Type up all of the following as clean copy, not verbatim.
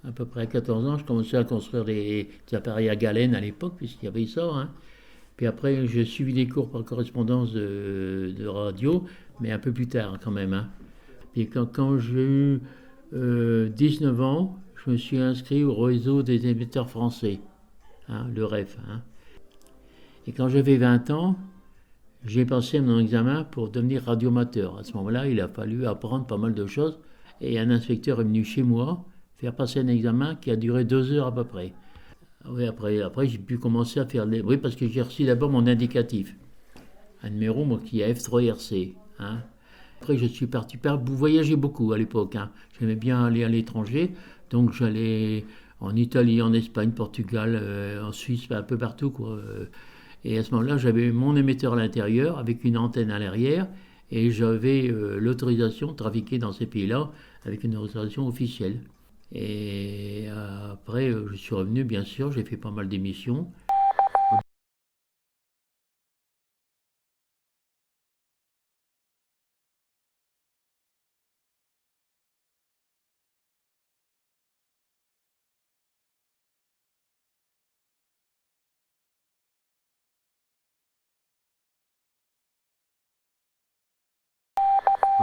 à peu près à 14 ans, je commençais à construire des appareils à galène à l'époque, puisqu'il y avait ça, hein. Puis après, j'ai suivi des cours par correspondance de radio, mais un peu plus tard quand même, hein. Puis quand j'ai eu 19 ans, je me suis inscrit au réseau des émetteurs français, hein, le REF, hein. Et quand j'avais 20 ans, j'ai passé mon examen pour devenir radiomateur. À ce moment-là, il a fallu apprendre pas mal de choses. Et un inspecteur est venu chez moi faire passer un examen qui a duré 2 heures à peu près. Oui, après j'ai pu commencer à faire les... Oui, parce que j'ai reçu d'abord mon indicatif. Un numéro moi, qui est F3RC, hein. Après, je suis parti voyager beaucoup à l'époque, hein. J'aimais bien aller à l'étranger. Donc, j'allais en Italie, en Espagne, Portugal, en Suisse, un peu partout, quoi. Et à ce moment-là, j'avais mon émetteur à l'intérieur avec une antenne à l'arrière. Et j'avais l'autorisation de trafiquer dans ces pays-là avec une autorisation officielle. Et après, je suis revenu, bien sûr, j'ai fait pas mal d'émissions.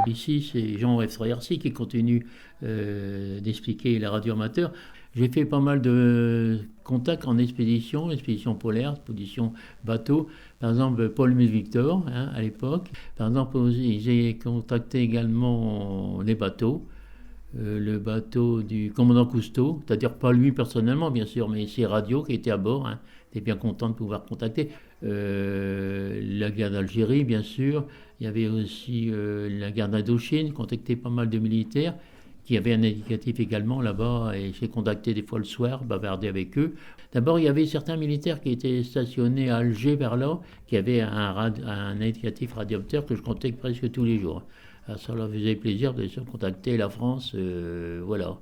Ici, c'est Jean F3RC qui continue d'expliquer la radio amateur. J'ai fait pas mal de contacts en expédition, expédition polaire, expédition bateau. Par exemple, Paul-Émile Victor, hein, à l'époque. Par exemple, j'ai contacté également les bateaux. Le bateau du commandant Cousteau, c'est-à-dire pas lui personnellement, bien sûr, mais ses radios qui étaient à bord. Hein. J'étais bien content de pouvoir contacter. La guerre d'Algérie, bien sûr. Il y avait aussi la guerre d'Indochine, contacté pas mal de militaires qui avaient un indicatif également là-bas, et j'ai contacté des fois le soir, bavardé avec eux. D'abord, il y avait certains militaires qui étaient stationnés à Alger, vers là, qui avaient un indicatif radioacteur que je contactais presque tous les jours. Alors, ça leur faisait plaisir de se contacter la France, voilà.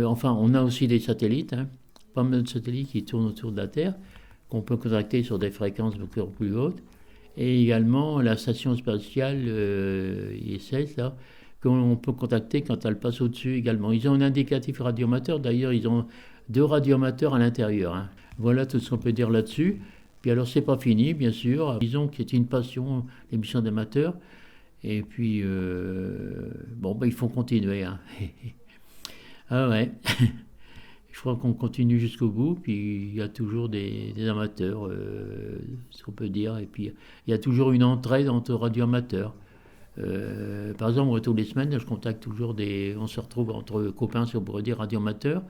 Enfin, on a aussi des satellites, hein, pas mal de satellites qui tournent autour de la Terre, qu'on peut contacter sur des fréquences beaucoup plus hautes. Et également la station spatiale ISS, là, qu'on peut contacter quand elle passe au-dessus également. Ils ont un indicatif radioamateur, d'ailleurs ils ont 2 radioamateurs à l'intérieur, hein. Voilà tout ce qu'on peut dire là-dessus. Puis alors c'est pas fini, bien sûr. Disons que c'est une passion, l'émission d'amateurs. Et puis, bon, ben, il faut continuer, hein. Ah ouais, je crois qu'on continue jusqu'au bout. Puis il y a toujours des amateurs, ce qu'on peut dire. Et puis il y a toujours une entraide entre radio-amateurs. Par exemple, moi, tous les semaines, je contacte toujours on se retrouve entre copains, si on pourrait dire, radio-amateurs.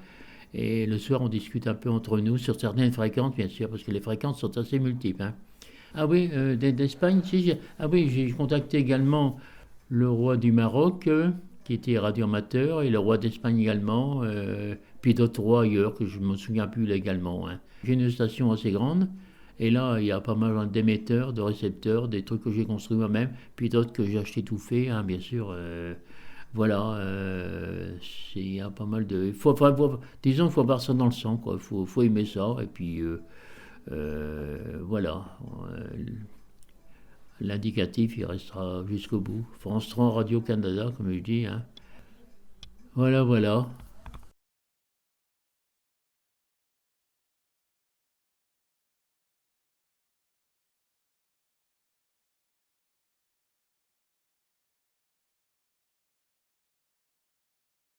Et le soir, on discute un peu entre nous sur certaines fréquences, bien sûr, parce que les fréquences sont assez multiples, hein. Ah oui, d'Espagne, si, ah oui, j'ai contacté également le roi du Maroc, qui était radioamateur, et le roi d'Espagne également, puis d'autres rois ailleurs, que je ne me souviens plus légalement, hein. J'ai une station assez grande, et là, il y a pas mal d'émetteurs, de récepteurs, des trucs que j'ai construits moi-même, puis d'autres que j'ai acheté tout fait, hein, bien sûr. Voilà, il y a pas mal de... disons, il faut avoir ça dans le sang, quoi. Faut aimer ça, et puis... voilà. L'indicatif, il restera jusqu'au bout. France 3, Radio-Canada, comme je dis, hein. Voilà, voilà.